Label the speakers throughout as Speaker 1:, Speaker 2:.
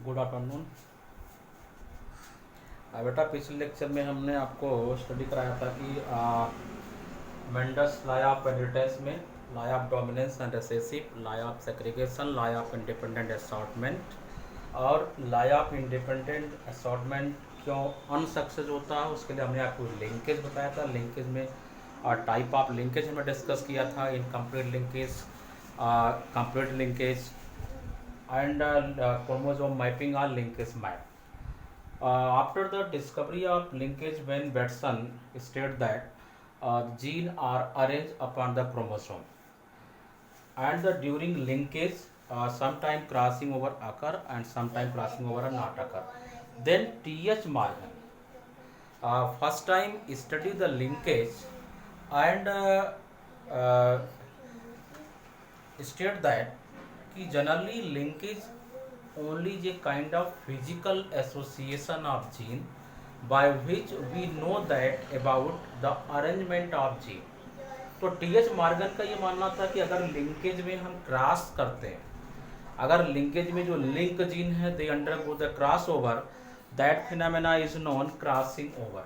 Speaker 1: Good afternoon. बेटा पिछले lecture में हमने आपको स्टडी कराया था कि मेंडल्स लॉ ऑफ इनहेरिटेंस में law of dominance and recessive, law of segregation, law of independent assortment और लॉ ऑफ इंडिपेंडेंट असॉर्टमेंट क्यों अनसक्सेस होता है उसके लिए हमने आपको लिंकेज बताया था। लिंकेज में टाइप ऑफ लिंकेज हमने डिस्कस किया था, incomplete linkage, complete linkage and chromosome mapping or linkage map. After the discovery of linkage, when Watson stated that genes are arranged upon the chromosome, and during linkage, sometime crossing over occur and sometime crossing over not occur. Then T.H. Morgan first time study the linkage and uh, stated that generally linkage only a kind of physical association of gene by which we know that about the arrangement of gene. तो TH. Morgan का ये मानना था कि अगर linkage में हम cross करते हैं, अगर लिंकेज में जो लिंक जीन है they undergo the cross over, that phenomena is known crossing over.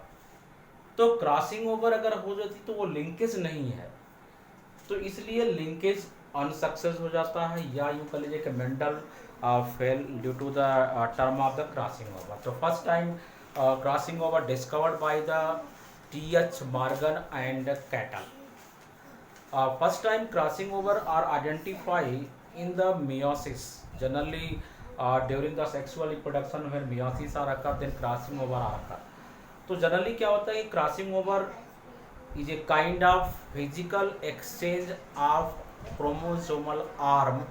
Speaker 1: तो क्रॉसिंग ओवर अगर हो जाती तो वो लिंकेज नहीं है, तो इसलिए लिंकेज अनसक्सेस हो जाता है, या यूँ कह लीजिए कि Mendel fail due to the term of the crossing over. तो first time crossing over discovered by the T H. Morgan and Cattell. First time crossing over are identify in the meiosis, generally during the sexual reproduction when meiosis are occur then crossing over are occur. तो generally क्या होता है, crossing over is a kind of physical exchange of chromosomal arm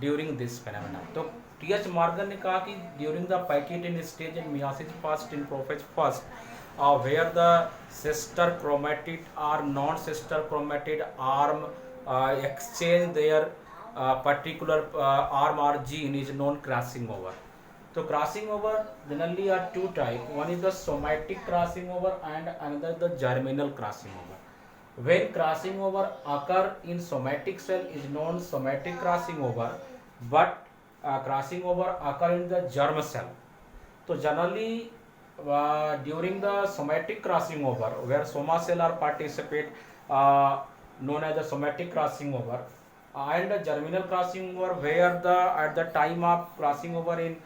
Speaker 1: during this phenomenon. तो TH. Morgan ने कहा कि during the Peyronie stage in meiosis first in prophase first, where the sister chromatid or non-sister chromatid arm exchange their particular arm or gene is known crossing over. So crossing over generally are two types. One is the somatic crossing over and another the germinal crossing over. When crossing over occur in somatic cell is known somatic crossing over, but crossing over occur in the germ cell. So generally during the somatic crossing over, where soma cell are participate, known as the somatic crossing over, and the germinal crossing over, where the at the time of crossing over in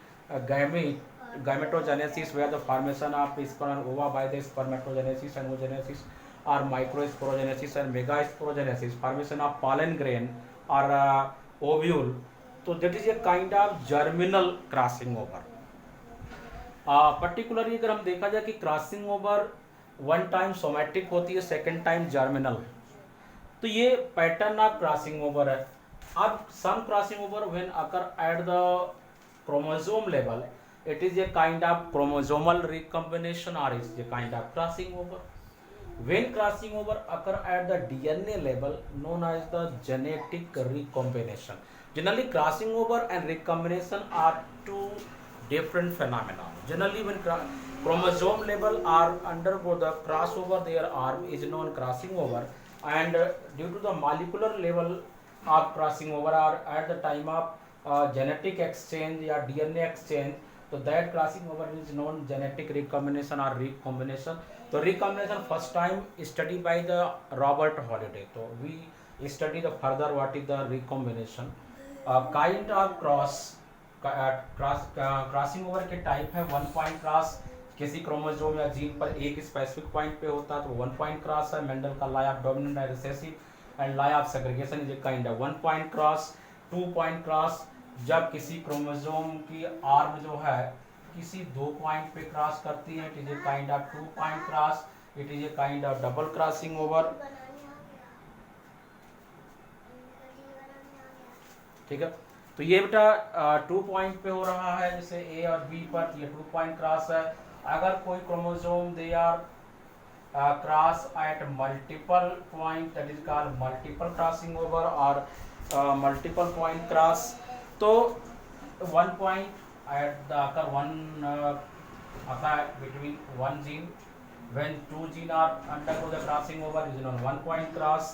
Speaker 1: gametogenesis, where the formation of sperm and ova by the spermatogenesis and oogenesis or microsporogenesis and megasporogenesis, formation of pollen grain or ovule. So that is a kind of germinal crossing over. Particularly अगर हम देखा जाए कि crossing over one time somatic होती है, second time germinal, तो ये pattern of crossing over है। अब some crossing over when occur at the chromosome level, it is a kind of chromosomal recombination or is a kind of crossing over. When crossing over occur at the DNA level, known as the genetic recombination. Generally crossing over and recombination are two different phenomena. Generally when chromosome level are undergo the crossover, their arm is known crossing over, and due to the molecular level of crossing over or at the time of genetic exchange या DNA exchange, तो that crossing over is known genetic recombination or recombination. तो recombination first time studied by the Robert Holiday. तो we study the further what is the recombination. Kind of crossing over के type है, one point cross किसी chromosome या gene पर एक specific point पे होता है, तो वन पॉइंट क्रॉस है। मेंडल का law of dominant and recessive and law of segregation is a kind of one point cross. Two point cross जब किसी क्रोमोसोम की आर्म जो है किसी दो पॉइंट पे क्रॉस करती है, it is a kind of to point cross, it is a kind of double crossing over. ठीक है, तो ये बेटा टू पॉइंट पे हो रहा है, जैसे ए और बी पर ये टू पॉइंट क्रॉस है। अगर कोई chromosome they are cross at multiple point, that is called multiple crossing over और मल्टीपल पॉइंट क्रॉस। तो one point at the occur one occur between one gene, when two gene are undergo the crossing over is non one point cross,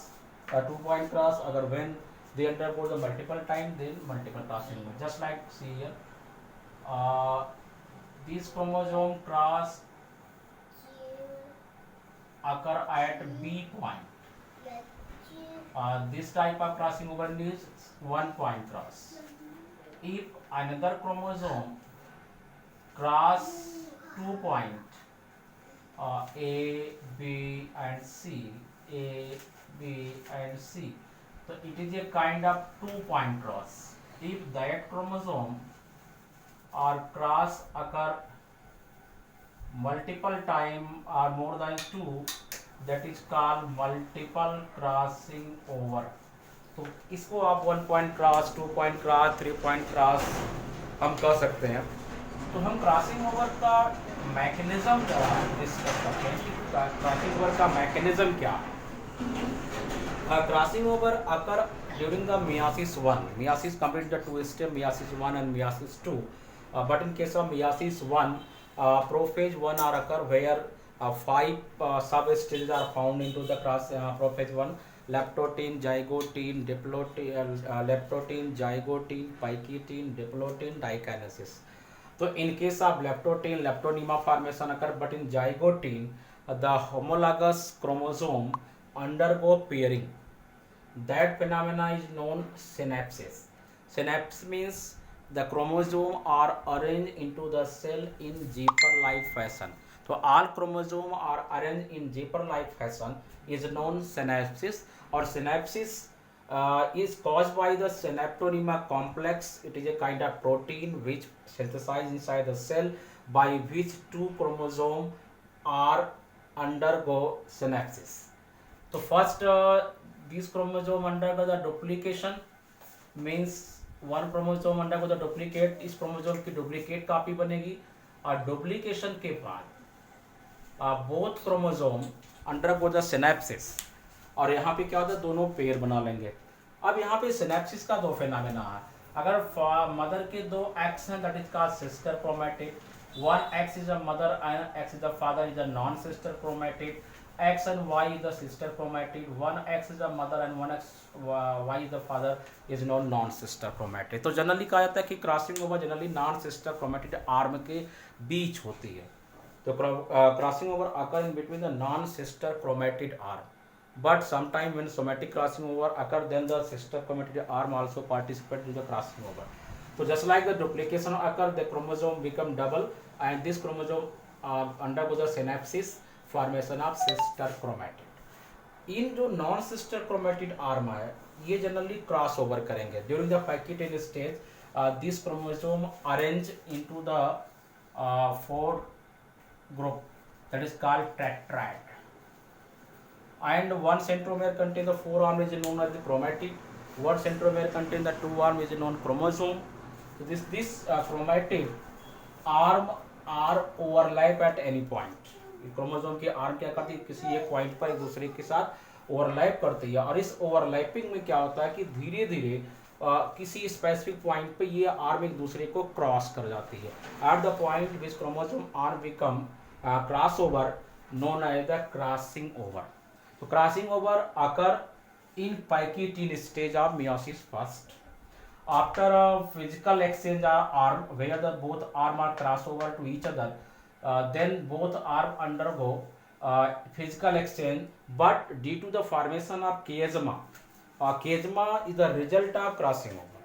Speaker 1: two point cross. अगर when they undergo the multiple time then multiple crossing over, just like see here uh, this chromosome cross occur at B point. This type of crossing over is one point cross. If another chromosome cross 2 point A, B and C, A, B and C, so it is a kind of 2 point cross. If that chromosome or cross occur multiple time or more than 2, that is called multiple crossing over. तो इसको आप 1 point cross, 2 point cross, 3 point cross हम कह सकते हैं. तो हम crossing over का मैकेनिज्म जरा डिस्कस करते हैं कि क्रॉसिंग ओवर का मैकेनिज्म क्या है. Crossing over occur during the meiosis 1. Meiosis complete the two step, meiosis 1 and meiosis 2. But in case of meiosis 1, prophase 1 are occur where 5 sub-stages are found into the prophase 1. Leptotin, zygotin, diplotin, leptotin, zygotin, pyketine, diplotin, dikinesis. So in case of leptotin, leptonema formation occur, but in zygotin, the homologous chromosome undergo pairing. That phenomena is known synapsis. Synapse means the chromosome are arranged into the cell in zipper-like fashion. So all chromosome are arranged in zipper-like fashion is known synapsis, or synapsis is caused by the synaptonema complex. It is a kind of protein which synthesized inside the cell by which two chromosomes are undergo synapsis. So first these chromosome undergo the duplication, means one chromosome undergo the duplicate, इस chromosome की duplicate copy बनेगी और duplication के बाद both chromosome undergo the synapsis, और यहाँ पे क्या होता है, दोनों पेयर बना लेंगे. अब यहाँ पे सिनेप्सिस का दो फेनोमेना है. अगर मदर के दो एक्स हैं, that is called sister chromatid. One x is a mother and x is a father is a non sister chromatid. X and Y is the sister chromatid. One X is the mother and one X Y is the father is known non-sister chromatid. तो generally कहा जाता है कि crossing over generally non sister chromatid arm के बीच होती है. तो crossing over occur in between the non-sister chromatid arm. But sometime when somatic crossing over occur, then the sister chromatid arm also participate in the crossing over. So just like the duplication occur, the chromosome become double, and this chromosome undergo the synapsis, formation of sister chromatid. इन जो non sister chromatid arm है ये generally cross over करेंगे during the pachytene stage. This chromosome arrange into the 4 group that is called tetrad, and one centromere contain the 4 arm is known as the chromatid. One centromere contain the 2 arm is known chromosome. So this chromatid arm are overlap at any point. Chromosome की arm क्या करती है, किसी एक point पर एक दूसरे के साथ ओवरलैप करती है, और इस ओवरलैपिंग में क्या होता है कि धीरे धीरे किसी स्पेसिफिक पॉइंट पे ये आर्म एक दूसरे को क्रॉस कर जाती है. At the point which chromosome arm become cross over known as the crossing over. तो crossing over occur in pachytene stage of meiosis first. After a physical exchange arm where the both arm are cross over to each other, then both arm undergo physical exchange, but due to the formation of chiasma, chiasma is the result of crossing over.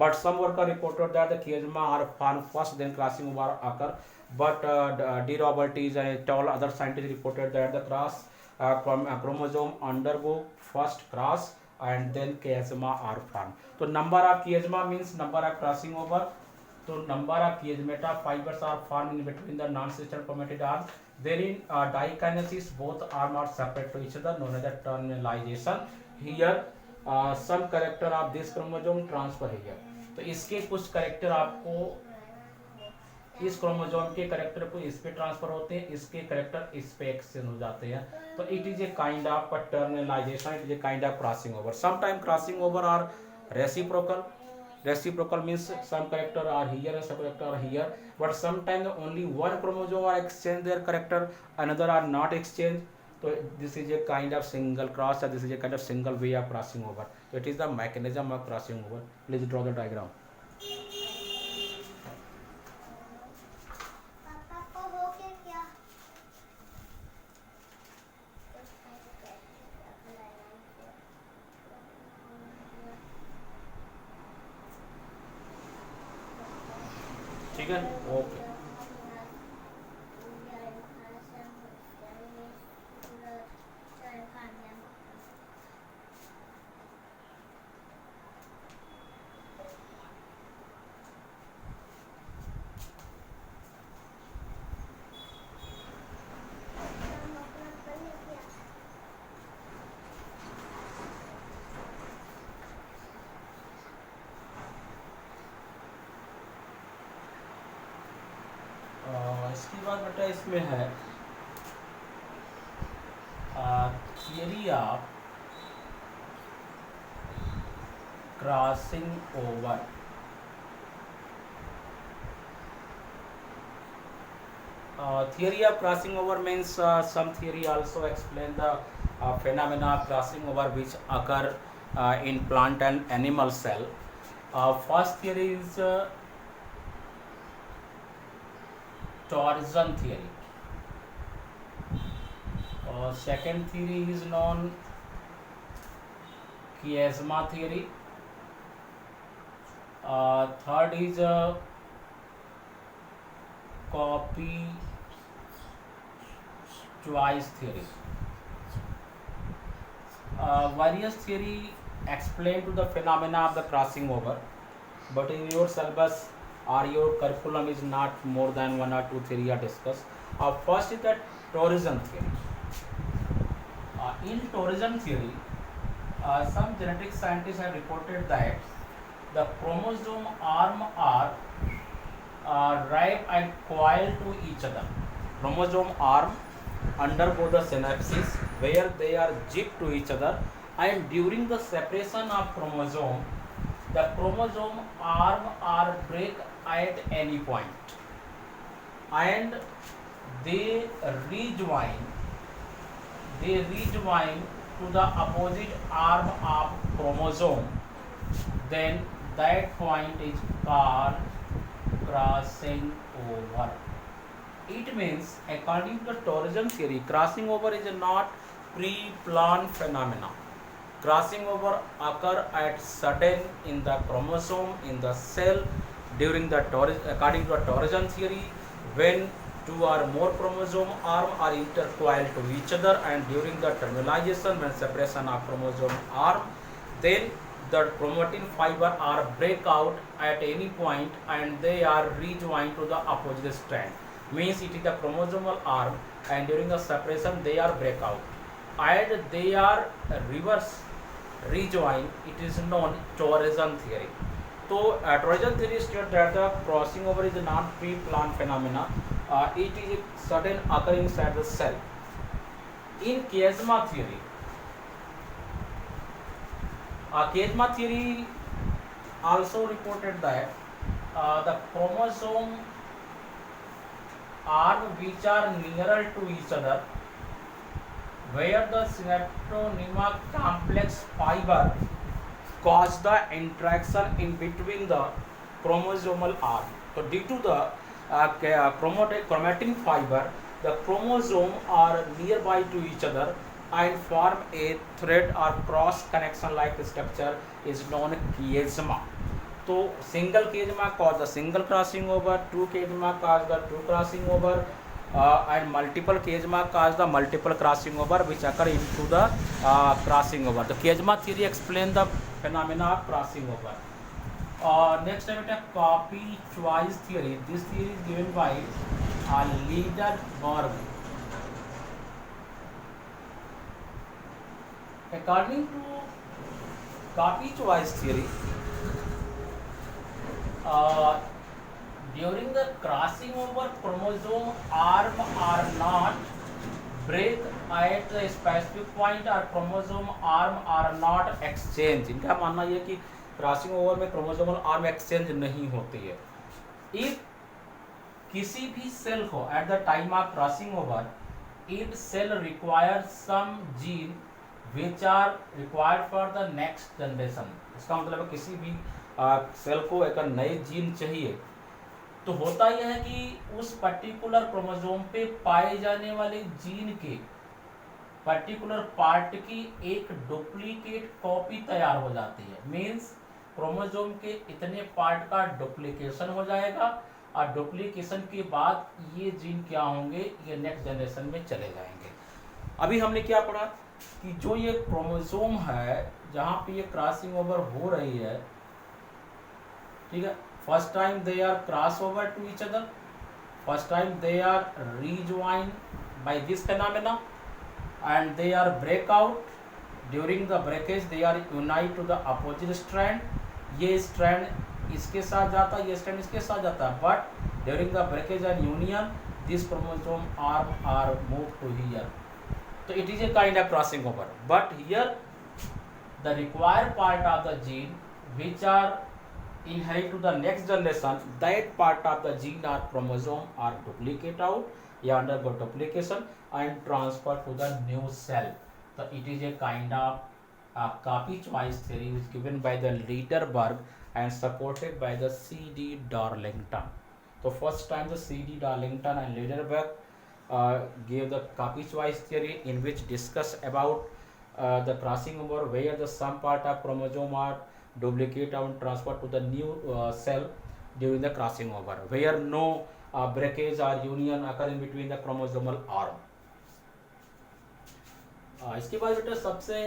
Speaker 1: But some worker reported that the chiasma are formed first, then crossing over occur. But D. Roberts and all other scientists reported that the chromosome undergo first cross and then chiasma are formed. So number of chiasma means number of crossing over. So number of chiasmata fibers are formed in between the non-sister chromatid arms. Therein dikinesis, both arms are separate to each other, known as the internalization. Here some character of this chromosome transfer here. तो इसके कुछ character आपको इस chromosome के character को इस पे transfer होते हैं, इसके कैरेक्टर इस पे एक्सचेंज हो जाते हैं. तो it is a kind of patternalization, it is a kind of crossing over. Some time crossing over are reciprocal. Reciprocal means some character are here and some character are here, but sometimes only one chromosome are exchange their character, another are not exchange. So this is a kind of single cross, or this is a kind of single way of crossing over. So it is the mechanism of crossing over. Please draw the diagram. ठीक है, okay. इसके बाद बेटा इसमें है theory of crossing over. Theory of crossing over means some theory also explain the phenomena of crossing over which occur in plant and animal cell. First theory is torsion theory. Second theory is known chiasma theory. Third is copy choice theory. Various theory explain to the phenomena of the crossing over, but in your syllabus or your curriculum is not more than one or two theory are discussed. First is the torsion theory. In torsion theory, some genetic scientists have reported that the chromosome arm are wrapped and coiled to each other. Chromosome arm undergo the synapses where they are zipped to each other, and during the separation of chromosome, the chromosome arm are break at any point, and they rejoin to the opposite arm of chromosome. Then that point is called crossing over. It means, according to the torsion theory, crossing over is not pre-planned phenomena. Crossing over occur at sudden in the chromosome in the cell during the according to the torsion theory, when two or more chromosome arm are intercoiled to each other, and during the terminalization when separation of chromosome arm, then the chromatin fiber are break out at any point and they are rejoined to the opposite strand. Means it is the chromosomal arm, and during the separation they are break out and they are reverse rejoined. It is known torsion theory. So torsion theory states that the crossing over is not pre-planned phenomena. It is sudden occurring inside the cell. In chiasma theory, chiasma theory also reported that the chromosome arm which are nearer to each other, where the synaptonyma complex fiber cause the interaction in between the chromosomal arm. So due to the chromatin fiber, the chromosome are nearby to each other and form a thread or cross connection like structure is known chiasma. So single chiasma cause the single crossing over, two chiasma cause the two crossing over, and multiple chiasma cause the multiple crossing over which occur into the crossing over. The chiasma theory explain the phenomena of crossing over. Next time we have copy choice theory. This theory is given by Liederberg. According to copy choice theory, during the crossing over, chromosome arm are not break at a specific point or chromosome arm are not exchange. इनका मानना यह कि crossing over में chromosomal arm exchange नहीं होती है. If किसी भी सेल को at the time of crossing over, if cell require some gene which are required for the next generation. इसका मतलब है किसी भी सेल को एक नए जीन चाहिए, तो होता यह है कि उस पर्टिकुलर क्रोमोसोम पे पाए जाने वाले जीन के पर्टिकुलर पार्ट की एक डुप्लीकेट कॉपी तैयार हो जाती है. मीन्स क्रोमोसोम के इतने पार्ट का डुप्लीकेशन हो जाएगा और डुप्लीकेशन के बाद ये जीन क्या होंगे, ये नेक्स्ट जनरेशन में चले जाएंगे। अभी हमने क्या पढ़ा कि जो ये क्रोमोसोम है जहाँ पे ये क्रॉसिंग ओवर हो रही है, ठीक है, first time they are cross over to each other, first time they are rejoin by this phenomena and they are break out, during the breakage they are unite to the opposite strand, ये strand इसके साथ जाता है, ये strand इसके साथ जाता है, but during the breakage and union this chromosome are move to here, तो it is a kind of crossing over, but here the required part of the gene which are inherit to the next generation, that part of the gene or chromosome are duplicate out, या undergo duplication and transfer to the new cell. So it is a kind of a copy choice theory which given by the Liederberg and supported by the C.D. Darlington. So first time the C.D. Darlington and Liederberg gave the copy choice theory in which discuss about the crossing over where the some part of chromosome are duplicate and transferred to the new cell during the crossing over where no breakage or union occur in between the chromosomal arm. इसके बाद बेटा सबसे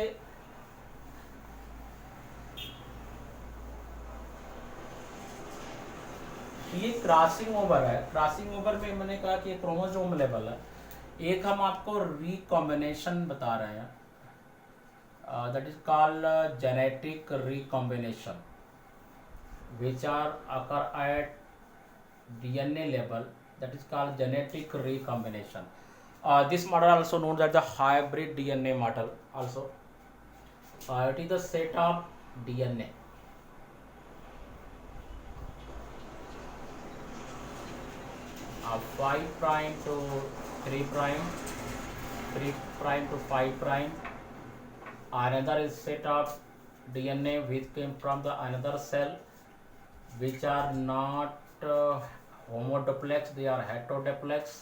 Speaker 1: ये crossing over है, crossing over में मैंने कहा कि क्रोमोसोम लेवल है, एक हम आपको रिकॉम्बिनेशन बता रहे हैं, that is called genetic recombination which are occur at DNA level, that is called genetic recombination. This model also known as the hybrid DNA model also. It is the set of DNA of 5 prime to 3 prime, 3 prime to 5 prime. Another is set of DNA which came from the another cell which are not homoduplex, they are heteroduplex.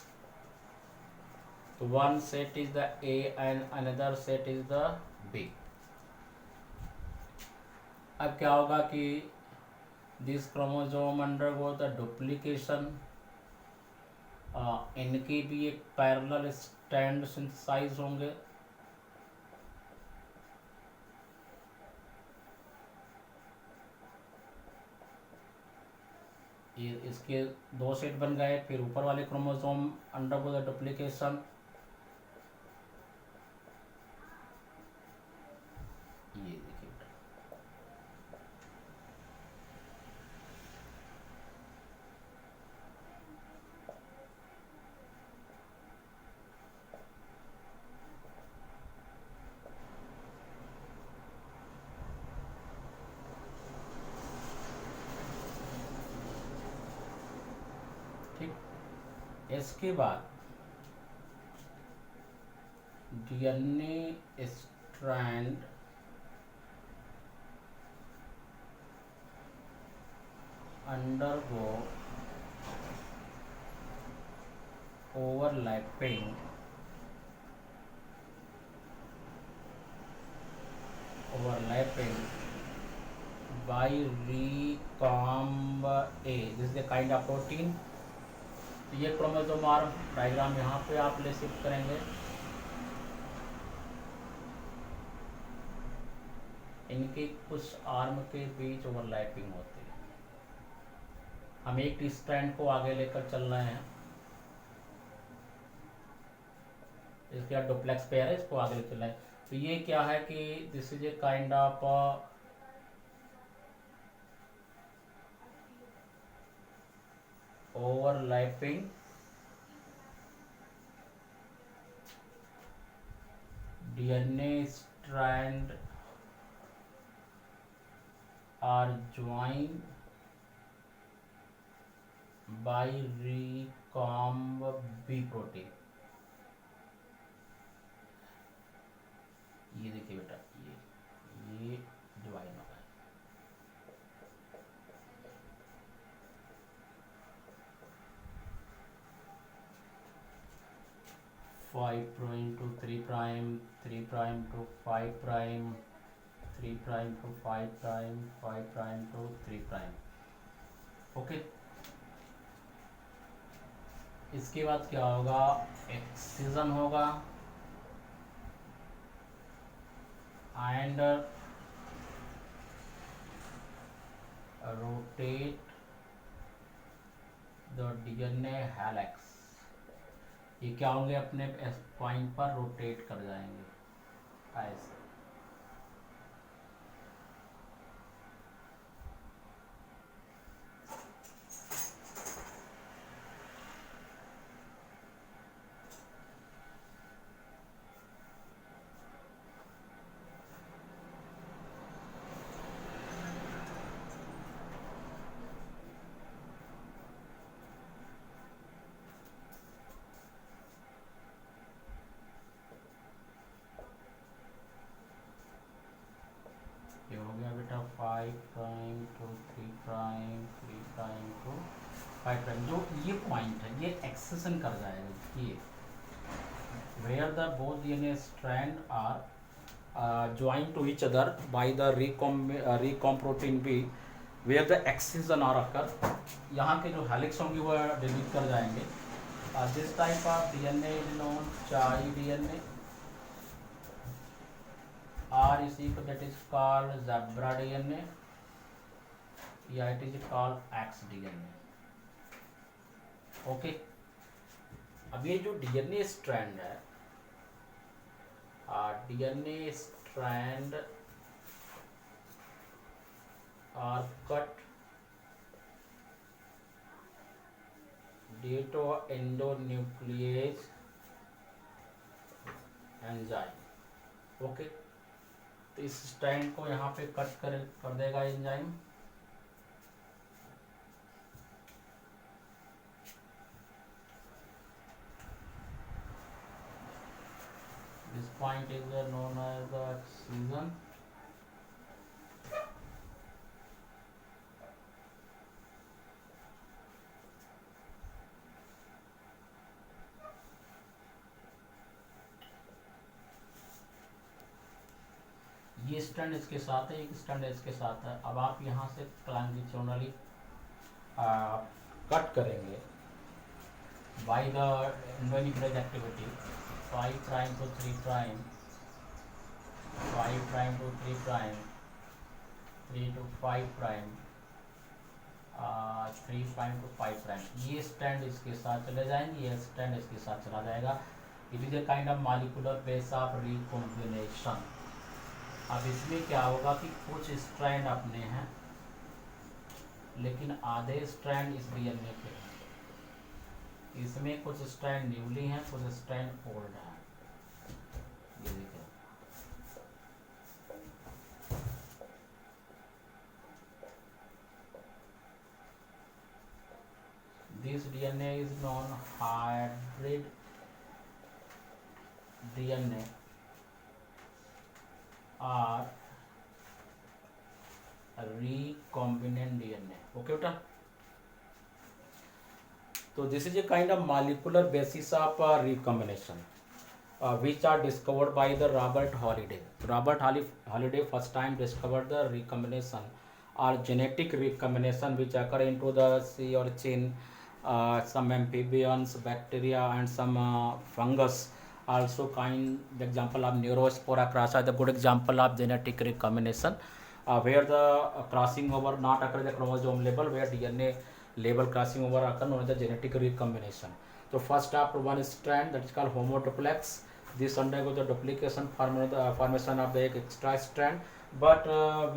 Speaker 1: So one set is the A and another set is the B. अब क्या होगा कि this chromosome undergo the duplication, इनके भी एक parallel stand synthesise होंगे, ये इसके 2 सेट बन गए, फिर ऊपर वाले क्रोमोसोम अंडरगो द डुप्लीकेशन, ये देखिए ठीक. इसके बाद DNA strand undergo overlapping by recomb A. This is a kind of protein. तो ये क्रोमोसोम आर्म डायग्राम यहाँ पे आप ले शिफ्ट करेंगे, इनके कुछ आर्म के बीच ओवरलैपिंग होती है, हम एक स्ट्रैंड को आगे लेकर चल रहे हैं, इसके बाद डुप्लेक्स पेयर है, इसको आगे लेकर चल रहे हैं, तो ये क्या है कि this is a kind of overlapping DNA strand are joined by recomb B protein. ये देखिए बेटा, ये डिवाइड हो रहा है, five prime to 3 prime, 3 prime to 5 prime, 3 prime to 5 prime, 5 prime to 3 prime. Okay, इसके बाद क्या होगा, एक्सिजन होगा and rotate the DNA helix. ये क्या होंगे, अपने पॉइंट पर रोटेट कर जाएंगे ऐसे। ये हो गया बेटा 5 prime to 3 prime 3 prime to 5 prime. जो ये पॉइंट है ये एक्सेशन कर जाएगा, ये where the both DNA strand are join to each other by the recom protein B, where the excision are occur. यहाँ के जो हेलिक्स होंगे वो डिलीट कर जाएंगे। This type of DNA is known chi DNA, R is equal, that is called zebra DNA, या it is called X DNA। Okay, अब ये जो डीएनए स्ट्रैंड है, DNA strand are cut due to endonuclease enzyme. Okay, तो इस strand को यहाँ पे कट कर देगा enzyme. This point is known as the excision. ये स्टैंड इसके साथ है, एक स्टैंड इसके साथ है। अब आप यहाँ से लॉन्जिट्यूडनली कट करेंगे by the endonuclease activity 5 prime to 3 prime, 5 prime to 3 prime, 3 to 5 prime, 3 prime to 5 prime. ये स्टैंड इसके साथ चले जाएंगे, ये स्टैंड इसके साथ चला जाएगा। It is a kind of molecular base of recombination. अब इसमें क्या होगा कि कुछ स्ट्रैंड अपने हैं लेकिन आधे स्ट्रैंड इस डीएनए के हैं। इसमें कुछ स्ट्रैंड न्यूली हैं, कुछ स्ट्रैंड ओल्ड हैं। ये देखिए, this DNA is non hybrid DNA are recombinant DNA। Okay बेटा, तो this is a kind of molecular basis of recombination which are discovered by the Robert Holiday। Robert Holiday first time discovered the recombination or genetic recombination which occur into the sea urchin, some amphibians, bacteria and some fungus। Also kind example of Neurospora crassa, the good example of genetic recombination where the crossing over not occur the chromosome level, where DNA level crossing over occur known as the genetic recombination। So first after one strand that is called homoduplex, this undergo the duplication formation of the extra strand, but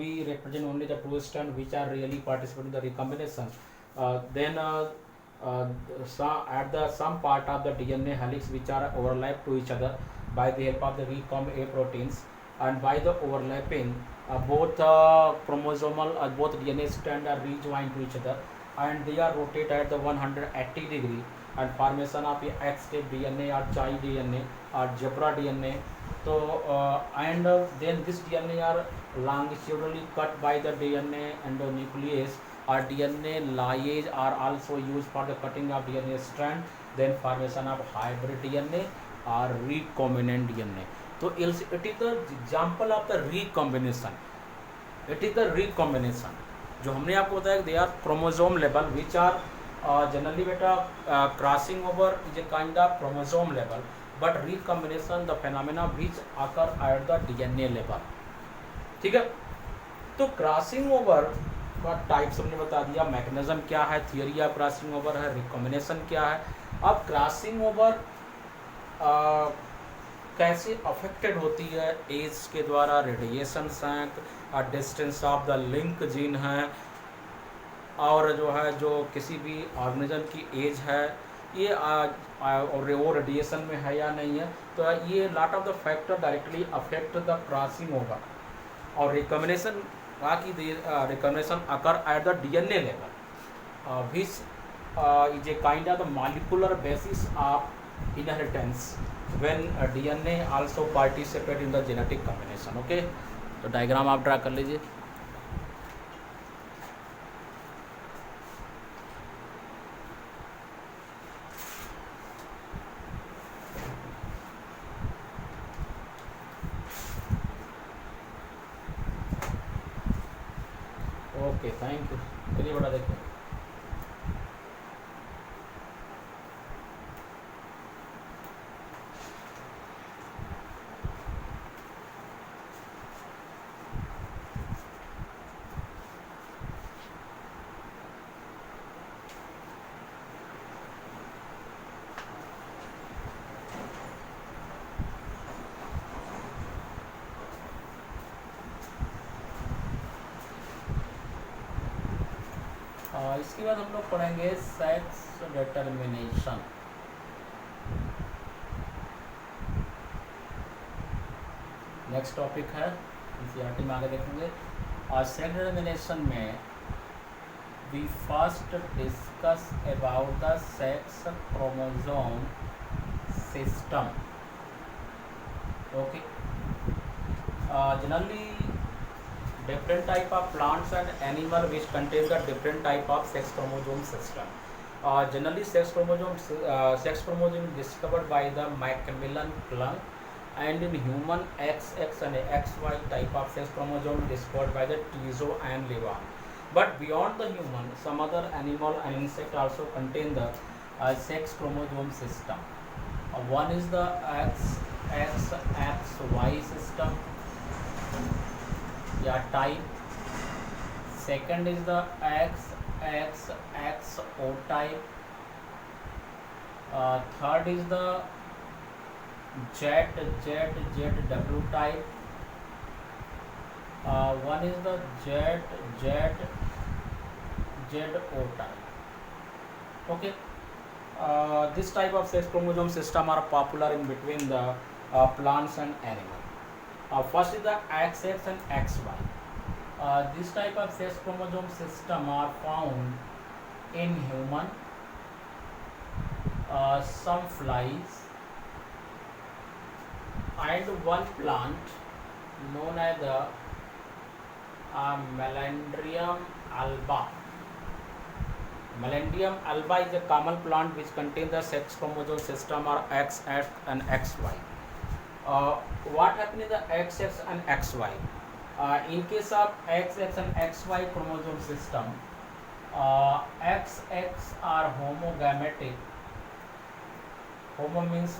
Speaker 1: we represent only the two strand which are really participating in the recombination। Then some part of the DNA helix which are overlap to each other by the help of the recomb A proteins, and by the overlapping both chromosomal both DNA strand are rejoined to each other and they are rotated at the 180 degree and formation of X type DNA or Chi DNA or zebra DNA। So and then this DNA are longitudinally cut by the DNA endonuclease or DNA liase are also used for the cutting of DNA strand, then formation of hybrid DNA or recombinant DNA। तो it is the example of the recombination। It is the recombination जो हमने आपको बताया they are chromosome level which are Generally beta, crossing over is a kind of chromosome level, but recombination the phenomena which occur at the DNA level. ठीक है, तो crossing over का types हमने बता दिया, मैकेनिज्म क्या है, थियरी ऑफ क्रॉसिंग ओवर है, रिकॉम्बिनेशन क्या है। अब क्रॉसिंग ओवर कैसे अफेक्टेड होती है, एज के द्वारा, रेडिएशन हैं, distance of the link gene है, और जो है जो किसी भी ऑर्गेनिज्म की एज है, ये और वो रेडिएशन में है या नहीं है, तो ये lot of the factor directly affect the crossing over. और रिकॉम्बिनेशन बाकी recombination occur at the DNA level which is a kind of the molecular basis of inheritance when DNA also participate in the genetic combination. Okay, तो diagram आप draw कर लीजिए। Okay, thank you. चलिए बड़ा देखिए, इसके बाद हम लोग पढ़ेंगे सेक्स डिटर्मिनेशन। नेक्स्ट टॉपिक है, एनसीईआरटी में आगे देखेंगे। और सेक्स डिटर्मिनेशन में we first discuss about the sex chromosome system. Okay, generally different type of plants and animal which contain the different type of sex chromosome system. Generally sex chromosome is discovered by the Macmillan Clone, and in human XX and XY type of sex chromosome discovered by the Tiso and Levan. But beyond the human, some other animal and insect also contain the sex chromosome system. One is the XXXY system, yeah, type. Second is the XXXO type. Third is the ZZZW type. One is the ZZZO type. Okay, this type of sex chromosome system are popular in between the plants and animals. First is the XX and XY. This type of sex chromosome system are found in human, some flies, and one plant known as the Melandrium alba. Melandrium alba is a common plant which contains the sex chromosome system or XX and XY. What happens in the XX and XY? In case of XX and XY chromosome system, XX are homogametic. Homo means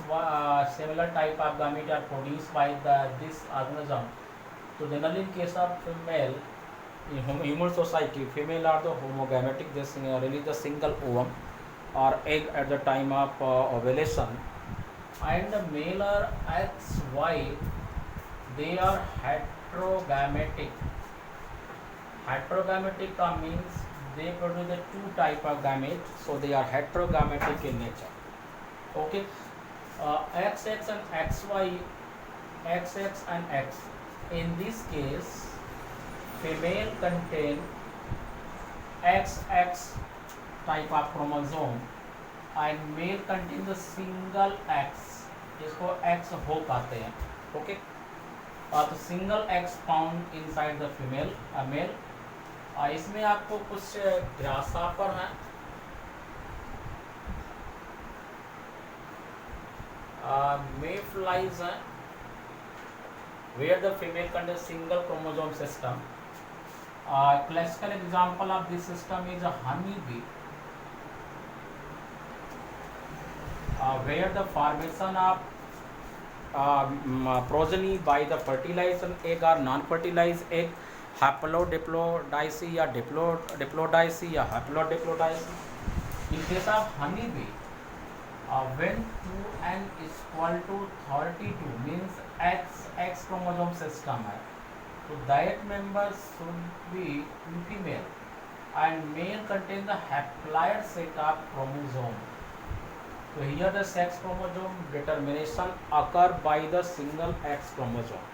Speaker 1: similar type of gamete are produced by this organism. So generally in case of female, in human society, female are the homogametic. They release the single ovum or egg at the time of ovulation, and the male are XY. They are heterogametic. Heterogametic means they produce the two type of gamete, so they are heterogametic in nature. Okay, XX and XY, XX and X. In this case, female contain XX type of chromosome and male contain the single X, जिसको X हो कहते हैं. Okay, तो single X found inside the female male. इसमें आपको कुछ grasshopper हैं, mayflies हैं, where the female contains single chromosome system. Classical example of this system is a honeybee. where the formation of progeny by the fertilization egg or non-fertilized egg, haplodiplodicity या diplodicity या haplodiplodicity. In case of honeybee, when 2n is equal to 32 means X chromosome system है, so that members should be female and male contain the haploid set of chromosome. So here the sex chromosome determination occur by the single X chromosome.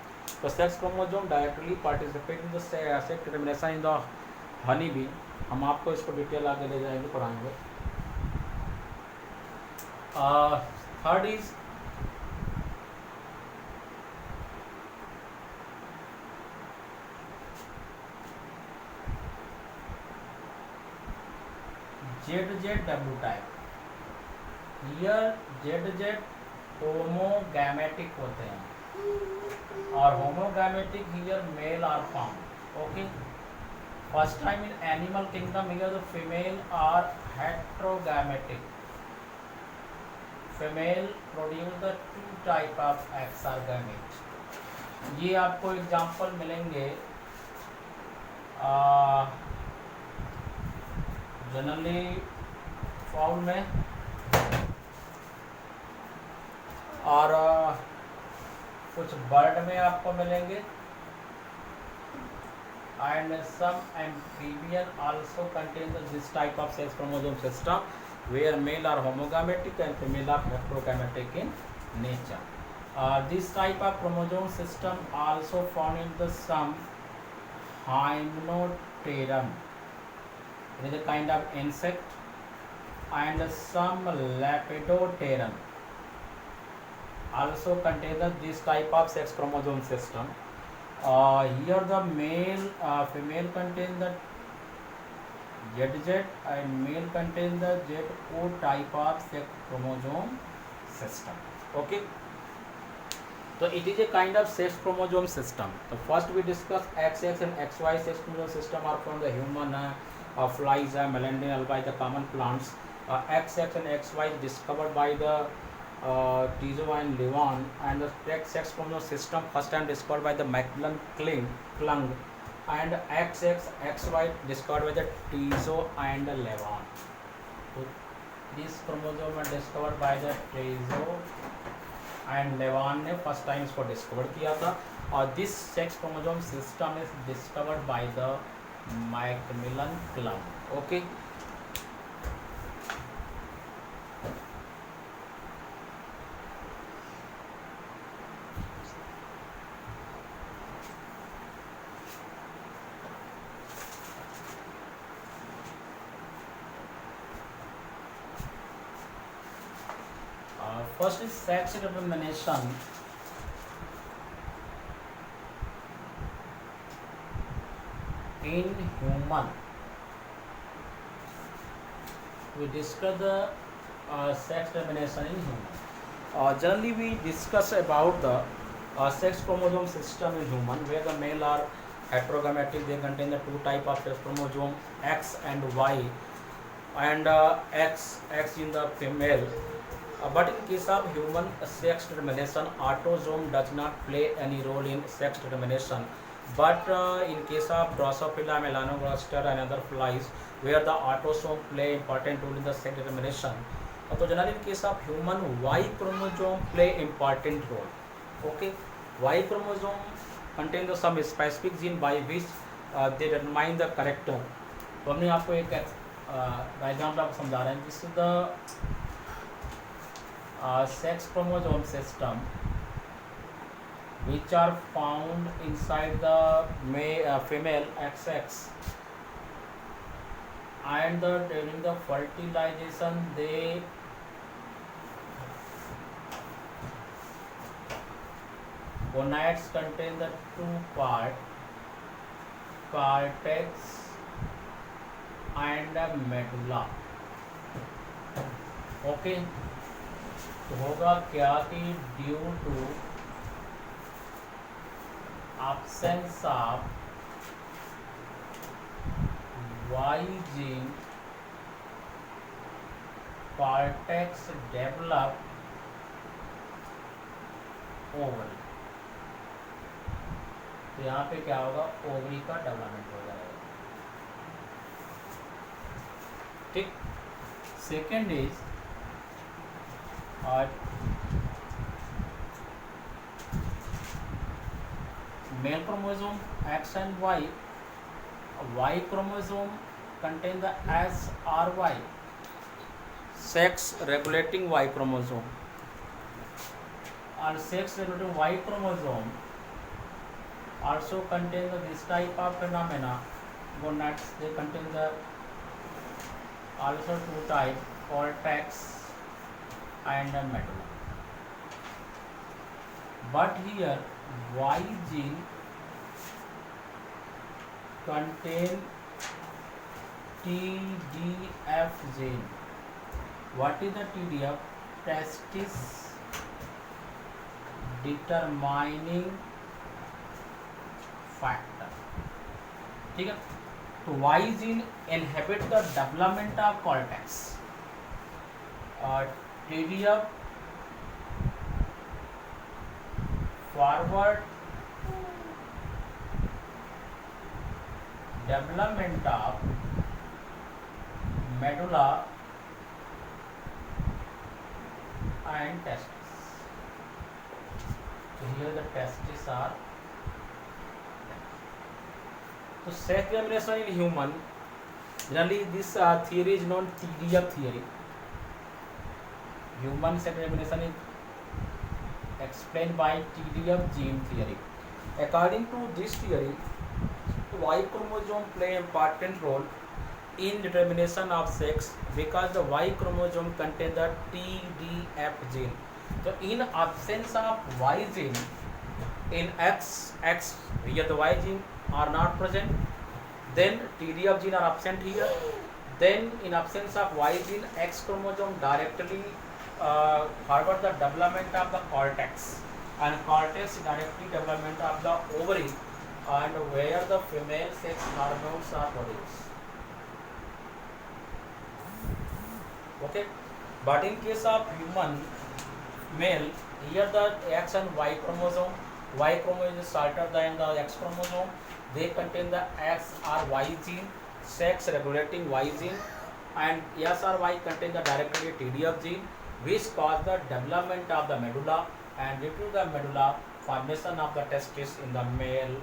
Speaker 1: So sex chromosome directly participate in the sex determination in the honeybee. हम आपको इसको detail आगे ले जाएंगे, पढ़ाएंगे. Third is ZZW type. Here ZZ homogametic होते हैं और homogametic here male are found. Okay. First time in animal kingdom here the female are heterogametic. Female produce the two type of X or gamete. ये आपको example मिलेंगे generally foul में और कुछ bird में आपको मिलेंगे. And some amphibian also contain this type of sex chromosome system where male are homogametic and female are heterogametic in nature. This type of chromosome system also found in the some Hymenopteron. It is a kind of insect, and some Lepidopteron also contain this type of sex chromosome system. Here the female contain the ZZ and male contain the ZO type of sex chromosome system. Okay. So it is a kind of sex chromosome system. So first we discuss XX and XY sex chromosome system are from the human, flies, melendin, algae, the common plants. XX and XY is discovered by the Tiso and Levon, and the sex chromosome system first time discovered by the Macmillan Klung, and XX XY discovered by the Tiso and Levon. So this chromosome are discovered by the Tiso and Levon ने first time इसको discover किया था, और this sex chromosome system is discovered by the Macmillan clang. Okay. First is sex determination. In human, we discuss the sex determination in human. Generally, we discuss about the sex chromosome system in human, where the male are heterogametic. They contain the two type of sex chromosome, X and Y, and X in the female. But in case of human sex determination, autosome does not play any role in sex determination. But in case of Drosophila, Melanogaster and other flies, where the autosome play important role in the sex determination. So generally in case of human, Y chromosome play important role. Okay, Y chromosome contain the some specific gene by which they determine the character. तो हमने आपको एक diagram आपको समझा रहे हैं. This is the sex chromosome system which are found inside the female XX, and during the fertilization they gonads contain the two part, cortex and medulla. Okay. तो होगा क्या कि due to absence of Y gene cortex develop ovary. तो यहाँ पे क्या होगा, ovary का डेवलपमेंट हो जाएगा। ठीक। Second is male chromosome X and Y chromosome contain the SRY, sex regulating Y chromosome, and sex regulating Y chromosome also contain this type of phenomena. Gonads, they contain the also two type, cortex and medulla. But here Y gene contain TDF gene. What is the TDF? Testis determining factor. ठीक है। तो Y gene inhibit the development of cortex. TDF forward development of medulla and testis. So here the testis are. So sex discrimination in human, generally this theory is known TDF theory. Human sex discrimination is explained by TDF gene theory. According to this theory, Y chromosome play an important role in determination of sex because the Y chromosome contains the TDF gene. So in absence of Y gene in X, here the Y gene are not present, then TDF gene are absent here, then in absence of Y gene, X chromosome directly forward the development of the cortex, and cortex directly development of the ovary, and where the female sex hormones are produced. Okay, but in case of human male, here the X and Y chromosome is shorter than the X chromosome. They contain the XRY gene, sex regulating Y gene, and SRY contain the directly TDF gene, which cause the development of the medulla, and due to the medulla, formation of the testis in the male.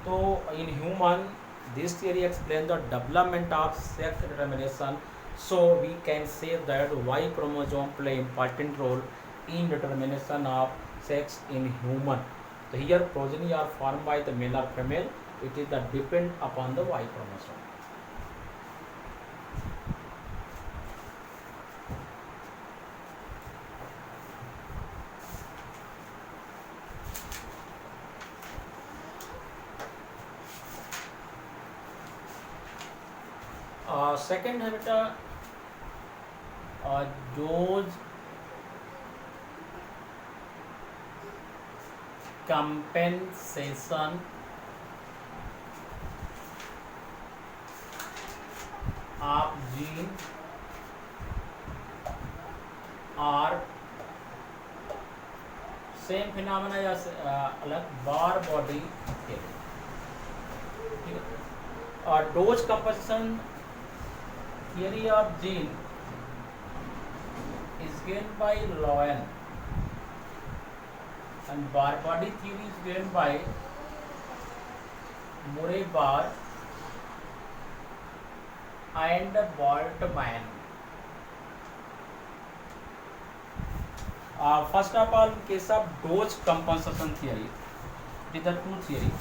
Speaker 1: So in human, this theory explains the development of sex determination. So we can say that Y chromosome play important role in determination of sex in human. So here progeny are formed by the male or female. It is the depend upon the Y chromosome. Second है बेटा dose compensation of gene are same phenomena या अलग बार body के और dose compensation theory of gene is gained by Lowen, and bar body theory is gained by Murray-Barr and Boltzmann. First of all, in case of dose compensation theory, it is the two theory.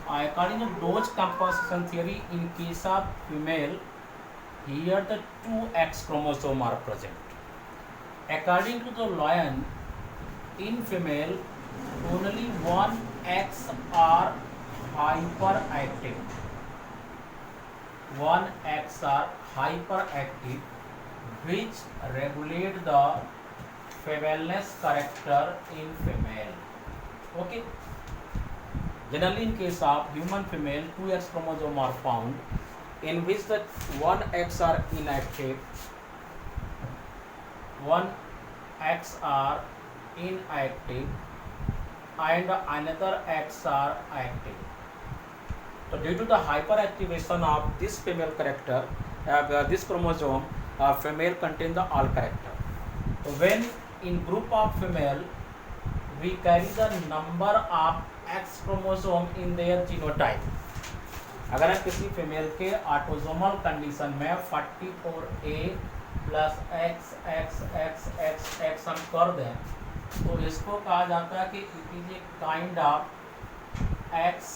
Speaker 1: According to dose compensation theory, in case of female, here the two X chromosome are present. According to the Lowen, in female, only one X are hyperactive. One X are hyperactive, which regulate the femaleness character in female. Okay. Generally, in case of human female, two X chromosome are found, in which the one X are inactive one eggs are inactive and another eggs are active. So due to the hyperactivation of this female character, this chromosome, female contain the all character. So when in group of female, we carry the number of X chromosome in their genotype. अगर हम किसी female के autosomal condition में 44A plus X X X X X हम कर दें तो इसको कहा जाता है कि it is a kind of X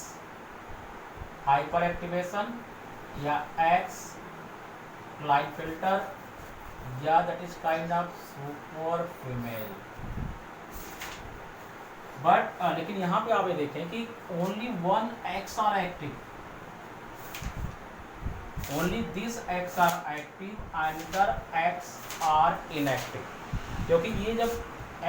Speaker 1: hyper activation या एक्स क्लाइनफिल्टर या that is kind of super female. But लेकिन यहाँ पे आप ये देखें कि only one X are active, only this X are active other X are inactive, क्योंकि ये जब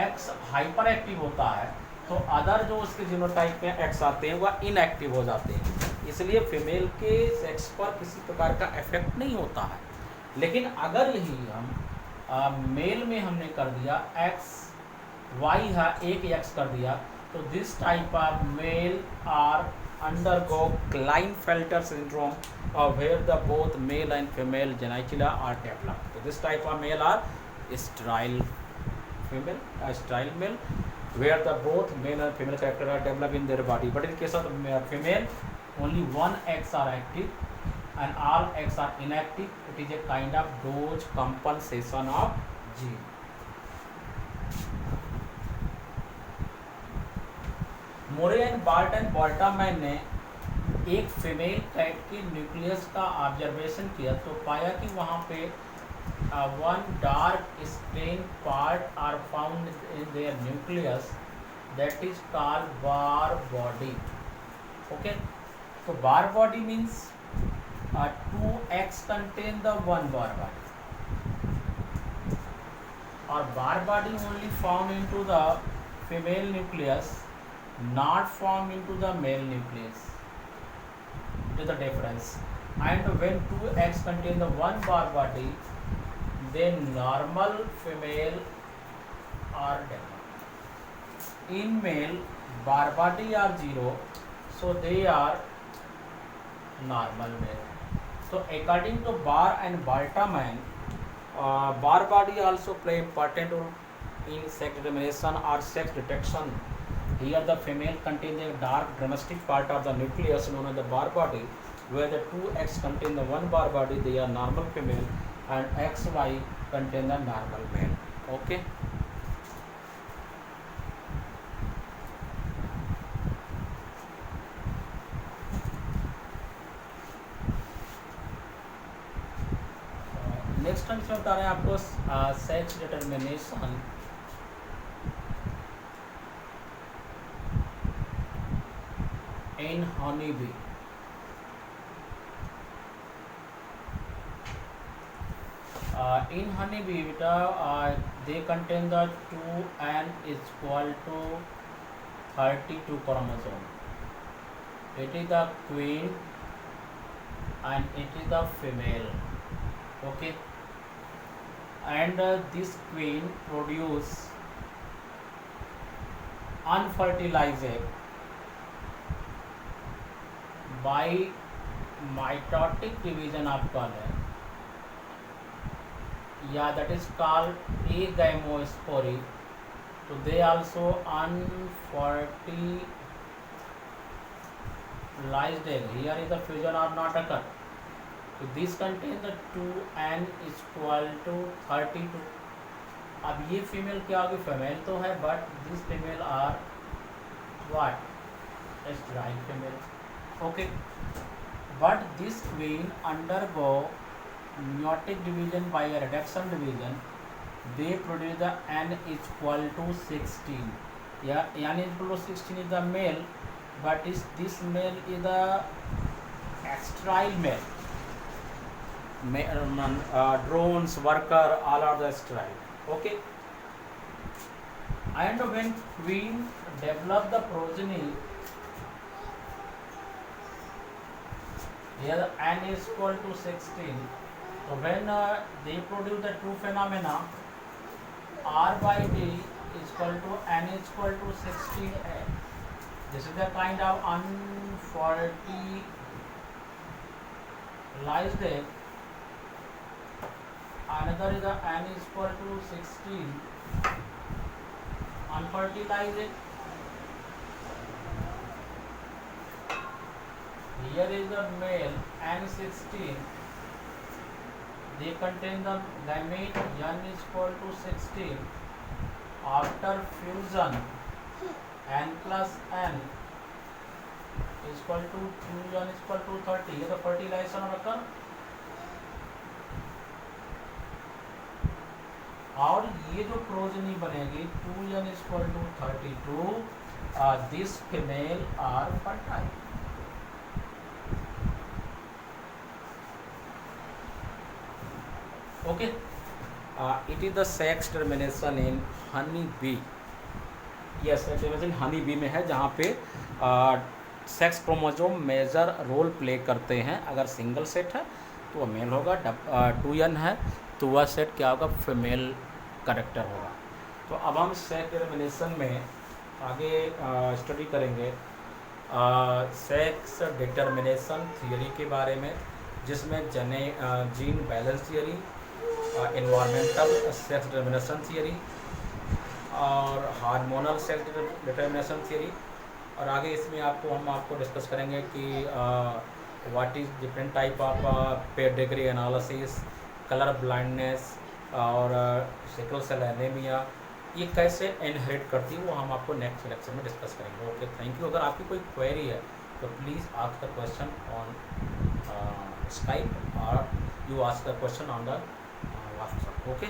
Speaker 1: एक्स हाइपर एक्टिव होता है तो अदर जो उसके जीनोटाइप में एक्स आते हैं वह इनएक्टिव हो जाते हैं, इसलिए फीमेल के सेक्स पर किसी प्रकार का इफेक्ट नहीं होता है। लेकिन अगर यही हम मेल में हमने कर दिया एक्स वाई है एक एक्स कर दिया तो this type of male are undergo Klinefelter syndrome where the both male and female genitalia are developed. So this type of male are sterile female, sterile male, where the both male and female character are developed in their body. But in case of female, only one X are active and all X are inactive. It is a kind of dose compensation of gene. Murray and Bart and Boltaman ने एक female cat के nucleus का observation किया तो पाया कि वहाँ पे one dark stain part are found in their nucleus that is called Barr body. Okay, तो Barr body means 2x contain the one Barr body और Barr body only form into the female nucleus, not formed into the male nucleus. It is the difference. And when two eggs contain the one bar body, then normal female are developed. In male, bar body are 0, so they are normal male. So according to Barr and Baltaman, bar body also play important role in sex determination or sex detection. Here the female contains a dark domestic part of the nucleus known as the bar body, where the two X contain the one bar body, they are normal female, and XY contain the normal male. Okay. Next हम इसमें बता रहे हैं आपको sex determination. In honeybee, in honeybee they contain the 2n is equal to 32 chromosome. It is the queen and it is the female. Okay, and this queen produce unfertilized egg by mitotic division of color, yeah, that is called agamospory. So they also unfertilized egg. Here is the fusion are not occur. So this contain the 2n is equal to 32. अब ये female क्या होगी, female तो है but this female are what, sterile female. Okay, but this queen undergo meiotic division by a reduction division. They produce the n is equal to 16. Yeah, n is equal to 16 is the male, but this male is the sterile male. Drones, worker, all are the sterile. Okay, and when queen develop the progeny, here n is equal to 16. So when they produce the two phenomena, R by D is equal to N is equal to 16A. This is the kind of unfertilized egg. Another is the N is equal to 16 unfertilized egg. Here is the male N16. They contain the gamete N is equal to 16. After fusion, N plus N is equal to 2N is equal to 30. ये तो fertilization occur. और ये जो progeny बनेगी 2N is equal to 32. This female are fertile. Okay. It is the sex termination in honey bee. Yes, termination honey bee में है जहाँ पे sex chromosome major role play करते हैं. अगर सिंगल सेट है तो वह मेल होगा, 2N है तो वह सेट क्या होगा, फीमेल करेक्टर होगा. तो अब हम सेक्स टर्मिनेशन में आगे स्टडी करेंगे सेक्स डिटर्मिनेशन थियरी के बारे में, जिसमें gene balance theory, environmental sex determination theory और हार्मोनल सेक्स डिटर्मिनेशन थियरी. और आगे इसमें हम आपको डिस्कस करेंगे कि what is different type of pedigree analysis, colour blindness और सिकल सेल एनीमिया ये कैसे इनहेरिट करती है, वो हम आपको नेक्स्ट लेक्चर में डिस्कस करेंगे. Okay, thank you. अगर आपकी कोई क्वेरी है तो please ask the question on Skype और you ask the question on the WhatsApp. Okay.